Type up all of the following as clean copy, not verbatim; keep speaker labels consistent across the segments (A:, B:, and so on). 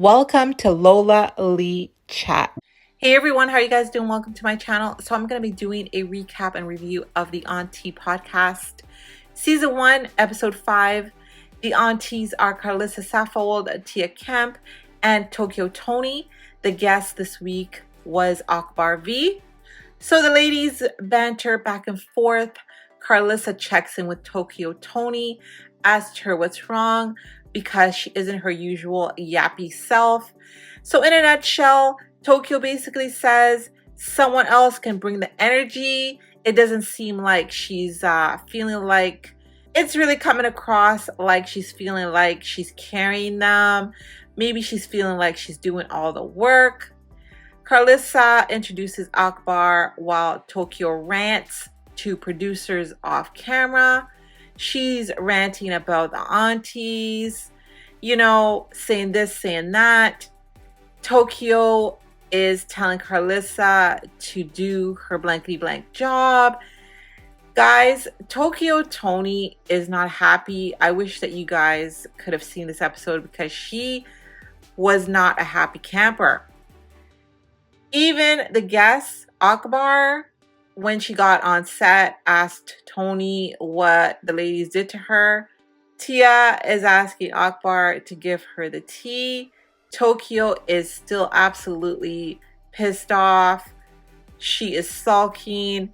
A: Welcome to Lola Lee Chat. Hey everyone, how are you guys doing? Welcome to my channel. So I'm going to be doing a recap and review of the Auntie podcast. Season 1, Episode 5. The aunties are Karlissa Saffold, Tia Kemp, and Tokyo Toni. The guest this week was Akbar V. So the ladies banter back and forth. Karlissa checks in with Tokyo Toni, asks her what's wrong because she isn't her usual yappy self. So in a nutshell, Tokyo basically says someone else can bring the energy. It doesn't seem like she's feeling like it's really coming across like she's feeling like she's carrying them. Maybe she's feeling like she's doing all the work. Karlissa introduces Akbar while Tokyo rants to producers off camera. She's ranting about the aunties, saying this, saying that. Tokyo is telling Karlissa to do her blankety blank job. Guys, Tokyo Toni is not happy. I wish that you guys could have seen this episode because she was not a happy camper. Even the guest, Akbar, when she got on set, asked Toni what the ladies did to her. Tia is asking Akbar to give her the tea. Tokyo is still absolutely pissed off. She is sulking.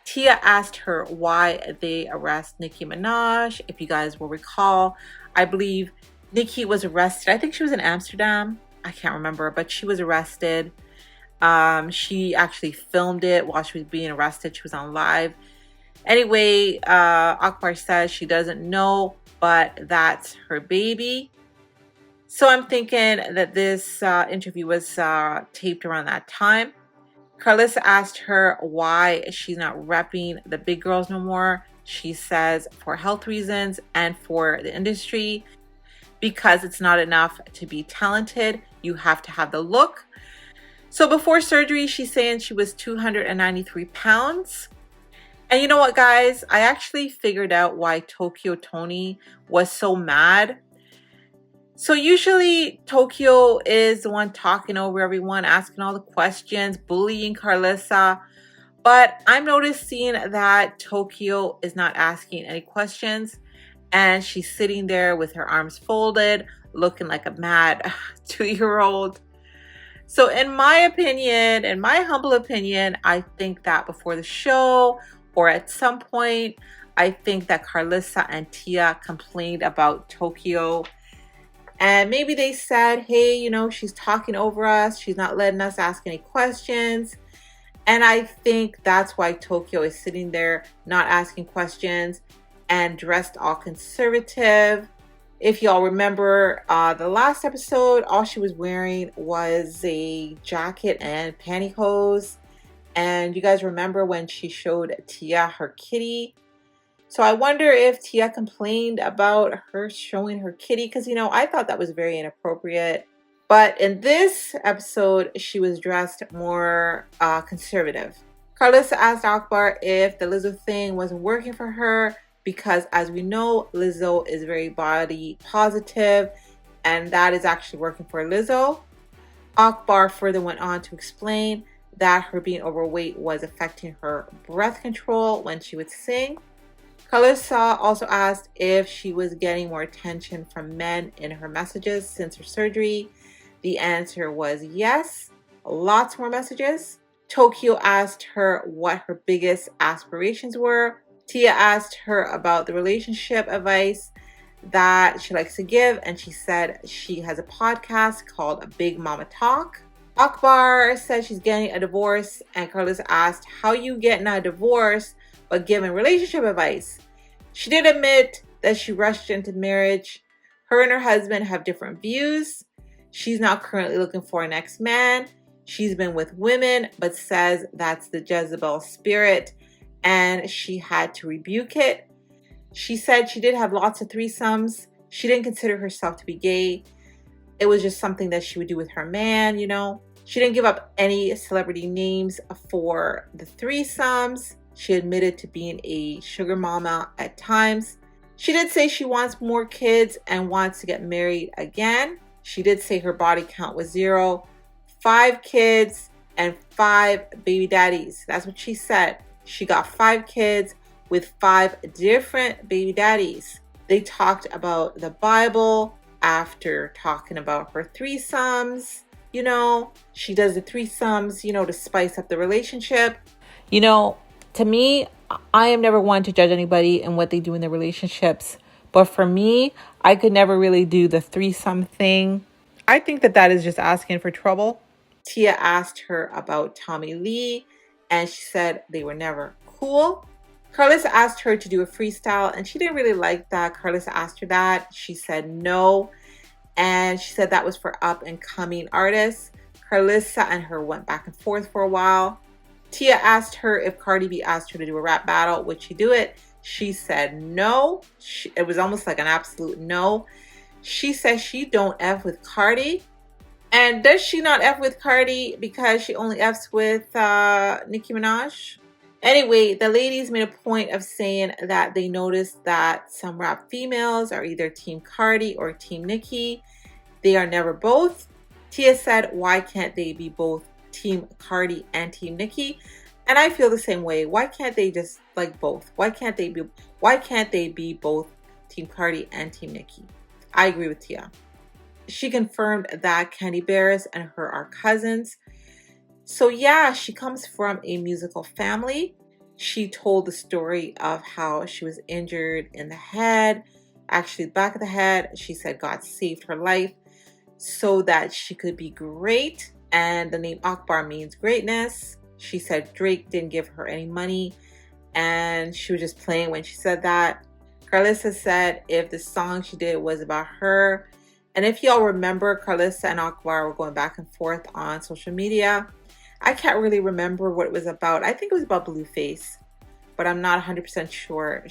A: Tia asked her why they arrest Nicki Minaj. If you guys will recall, I believe Nicki was arrested. I think she was in Amsterdam. I can't remember, but she was arrested. She actually filmed it while she was being arrested. She was on live. Anyway, Akbar says she doesn't know, but that's her baby. So I'm thinking that this interview was taped around that time. Karlissa asked her why she's not repping the big girls no more. She says for health reasons and for the industry, because it's not enough to be talented. You have to have the look. So before surgery, she's saying she was 293 pounds. And you know what, guys? I actually figured out why Tokyo Toni was so mad. So usually Tokyo is the one talking over everyone, asking all the questions, bullying Karlissa. But I'm noticing that Tokyo is not asking any questions. And she's sitting there with her arms folded, looking like a mad 2-year-old. So in my opinion, in my humble opinion, I think that before the show or at some point, I think that Karlissa and Tia complained about Tokyo. And maybe they said, hey, she's talking over us. She's not letting us ask any questions. And I think that's why Tokyo is sitting there not asking questions and dressed all conservative. If y'all remember the last episode, all she was wearing was a jacket and pantyhose. And you guys remember when she showed Tia her kitty. So I wonder if Tia complained about her showing her kitty because, I thought that was very inappropriate. But in this episode, she was dressed more conservative. Karlissa asked Akbar if the Lizzo thing wasn't working for her, because as we know, Lizzo is very body positive, and that is actually working for Lizzo. Akbar further went on to explain that her being overweight was affecting her breath control when she would sing. Karlissa also asked if she was getting more attention from men in her messages since her surgery. The answer was yes, lots more messages. Tokyo asked her what her biggest aspirations were. Tia asked her about the relationship advice that she likes to give, and she said she has a podcast called Big Mama Talk. Akbar said she's getting a divorce, and Karlissa asked, how you getting a divorce but giving relationship advice? She did admit that she rushed into marriage. Her and her husband have different views. She's not currently looking for an next man. She's been with women, but says that's the Jezebel spirit, and she had to rebuke it. She said she did have lots of threesomes. She didn't consider herself to be gay. It was just something that she would do with her man, She didn't give up any celebrity names for the threesomes. She admitted to being a sugar mama at times. She did say she wants more kids and wants to get married again. She did say her body count was 0, 5 kids, and 5 baby daddies. That's what she said. She got 5 kids with 5 different baby daddies. They talked about the Bible after talking about her threesomes. You know, she does the threesomes, you know, to spice up the relationship. You know, to me, I am never one to judge anybody and what they do in their relationships. But for me, I could never really do the threesome thing. I think that is just asking for trouble. Tia asked her about Tommy Lee, and she said they were never cool. Karlissa asked her to do a freestyle, and she didn't really like that. Karlissa asked her that. She said no, and she said that was for up-and-coming artists. Karlissa and her went back and forth for a while. Tia asked her if Cardi B asked her to do a rap battle, would she do it? She said no. It was almost like an absolute no. She says she don't F with Cardi. And does she not F with Cardi because she only Fs with Nicki Minaj? Anyway, the ladies made a point of saying that they noticed that some rap females are either Team Cardi or Team Nicki. They are never both. Tia said, why can't they be both Team Cardi and Team Nicki? And I feel the same way. Why can't they just like both? Why can't they be both Team Cardi and Team Nicki? I agree with Tia. She confirmed that Candy Bears and her are cousins. So yeah, she comes from a musical family. She told the story of how she was injured in the head, actually the back of the head. She said God saved her life so that she could be great. And the name Akbar means greatness. She said Drake didn't give her any money and she was just playing when she said that. Karlissa said if the song she did was about her. And if y'all remember, Karlissa and Akbar were going back and forth on social media. I can't really remember what it was about. I think it was about Blueface, but I'm not 100% sure.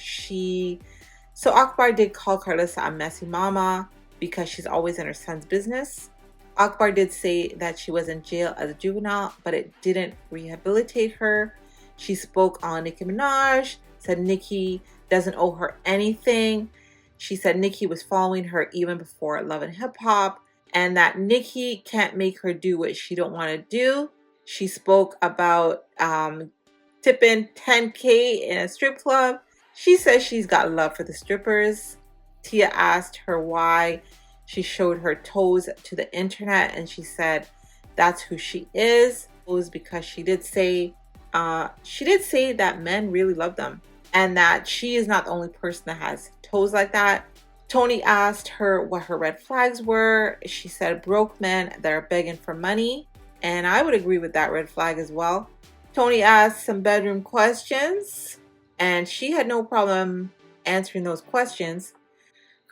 A: So Akbar did call Karlissa a messy mama because she's always in her son's business. Akbar did say that she was in jail as a juvenile, but it didn't rehabilitate her. She spoke on Nicki Minaj, said Nicki doesn't owe her anything. She said Nicki was following her even before Love and Hip Hop, and that Nicki can't make her do what she don't want to do. She spoke about tipping $10K in a strip club. She says she's got love for the strippers. Tia asked her why she showed her toes to the internet, and she said that's who she is. It was because she did say that men really love them, and that she is not the only person that has toes like that. Tony asked her what her red flags were. She said broke men that are begging for money. And I would agree with that red flag as well. Tony asked some bedroom questions, and she had no problem answering those questions.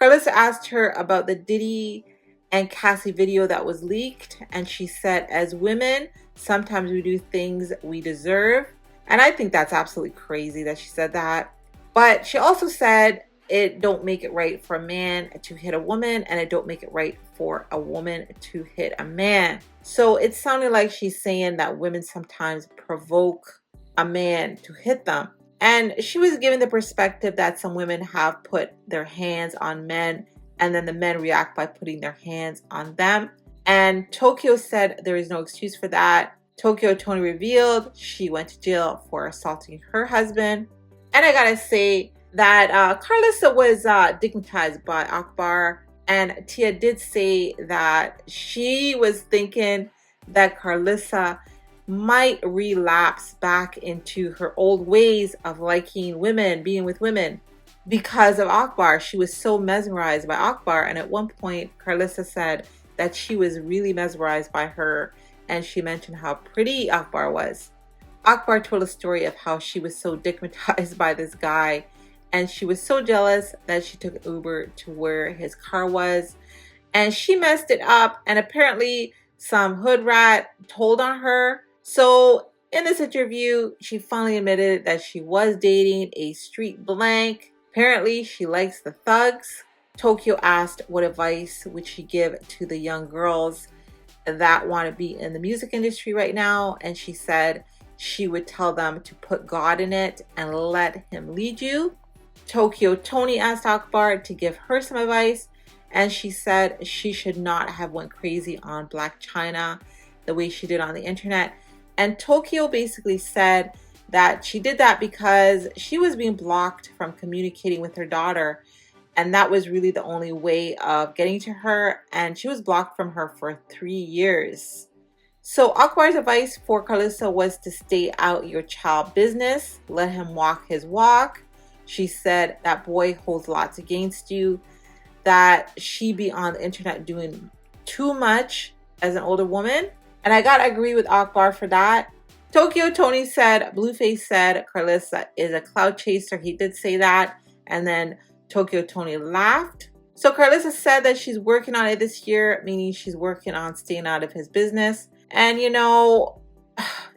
A: Karlissa asked her about the Diddy and Cassie video that was leaked, and she said, as women, sometimes we do things we deserve. And I think that's absolutely crazy that she said that. But she also said it don't make it right for a man to hit a woman, and it don't make it right for a woman to hit a man. So it sounded like she's saying that women sometimes provoke a man to hit them. And she was giving the perspective that some women have put their hands on men and then the men react by putting their hands on them. And Tokyo said there is no excuse for that. Tokyo Tony revealed she went to jail for assaulting her husband. And I gotta say that Karlissa was digmatized by Akbar. And Tia did say that she was thinking that Karlissa might relapse back into her old ways of liking women, being with women, because of Akbar. She was so mesmerized by Akbar. And at one point, Karlissa said that she was really mesmerized by her. And she mentioned how pretty Akbar was. Akbar told a story of how she was so digmatized by this guy. And she was so jealous that she took Uber to where his car was. And she messed it up. And apparently some hood rat told on her. So in this interview, she finally admitted that she was dating a street blank. Apparently she likes the thugs. Tokyo asked what advice would she give to the young girls that want to be in the music industry right now. And she said she would tell them to put God in it and let him lead you. Tokyo Tony asked Akbar to give her some advice, and she said she should not have went crazy on Blac Chyna the way she did on the internet. And Tokyo basically said that she did that because she was being blocked from communicating with her daughter, and that was really the only way of getting to her, and she was blocked from her for 3 years. So Akbar's advice for Karlissa was to stay out your child business, let him walk his walk. She said that boy holds lots against you, that she be on the internet doing too much as an older woman. And I gotta agree with Akbar for that. Tokyo Tony said, Blueface said Karlissa is a cloud chaser. He did say that. And then Tokyo Tony laughed. So Karlissa said that she's working on it this year, meaning she's working on staying out of his business. And you know,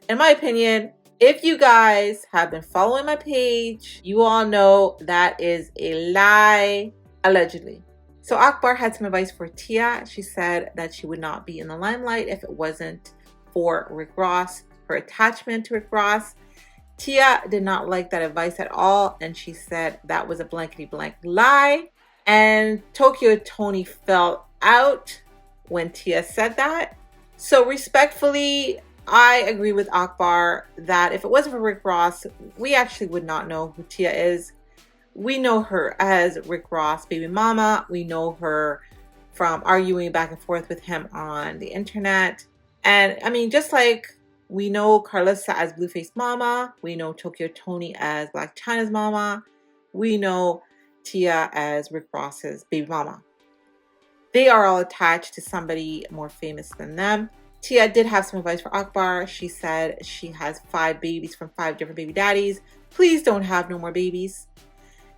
A: in my opinion, if you guys have been following my page, you all know that is a lie, allegedly. So Akbar had some advice for Tia. She said that she would not be in the limelight if it wasn't for Rick Ross, her attachment to Rick Ross. Tia did not like that advice at all, and she said that was a blankety blank lie. And Tokyo Tony fell out when Tia said that. So respectfully, I agree with Akbar that if it wasn't for Rick Ross, we actually would not know who Tia is. We know her as Rick Ross' baby mama. We know her from arguing back and forth with him on the internet. And I mean, just like we know Karlissa as Blueface mama, we know Tokyo Tony as Blac Chyna's mama, we know Tia as Rick Ross's baby mama. They are all attached to somebody more famous than them. Tia did have some advice for Akbar. She said she has 5 babies from 5 different baby daddies. Please don't have no more babies.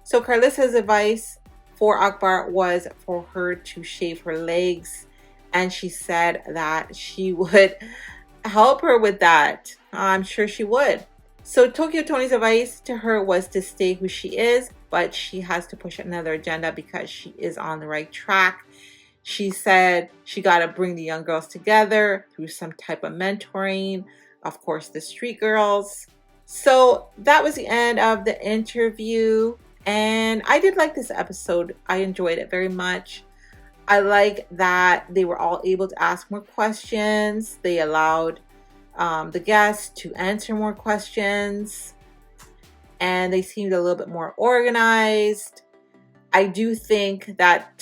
A: So Karlissa's advice for Akbar was for her to shave her legs, and she said that she would help her with that. I'm sure she would. So Tokyo Tony's advice to her was to stay who she is, but she has to push another agenda because she is on the right track. She said she got to bring the young girls together through some type of mentoring, of course, the street girls. So that was the end of the interview. And I did like this episode. I enjoyed it very much. I like that they were all able to ask more questions. They allowed the guests to answer more questions. And they seemed a little bit more organized. I do think that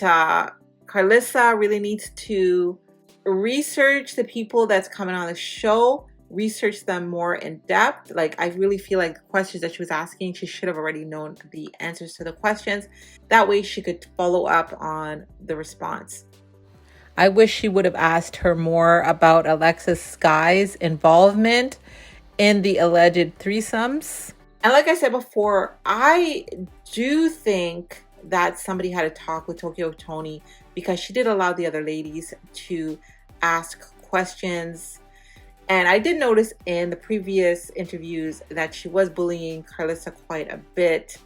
A: Karlissa really needs to research the people that's coming on the show, research them more in depth. Like, I really feel like the questions that she was asking, she should have already known the answers to the questions. That way she could follow up on the response. I wish she would have asked her more about Alexis Sky's involvement in the alleged threesomes. And like I said before, I do think that somebody had a talk with Tokyo Tony because she did allow the other ladies to ask questions. And I did notice in the previous interviews that she was bullying Karlissa quite a bit.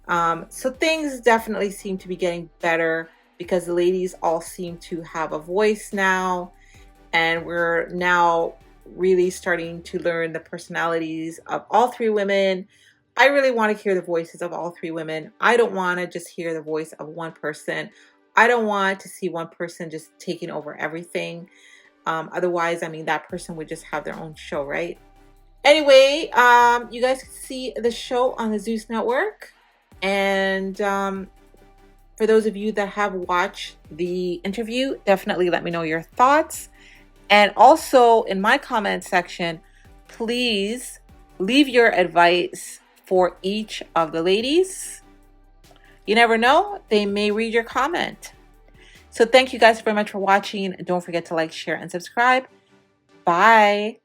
A: So things definitely seem to be getting better because the ladies all seem to have a voice now. And we're now really starting to learn the personalities of all 3 women. I really want to hear the voices of all 3 women. I don't want to just hear the voice of one person. I don't want to see one person just taking over everything. Otherwise, I mean, that person would just have their own show, right? Anyway, you guys can see the show on the Zeus Network. And for those of you that have watched the interview, definitely let me know your thoughts. And also in my comment section, please leave your advice for each of the ladies. You never know, they may read your comment. So thank you guys very much for watching. Don't forget to like, share, and subscribe. Bye.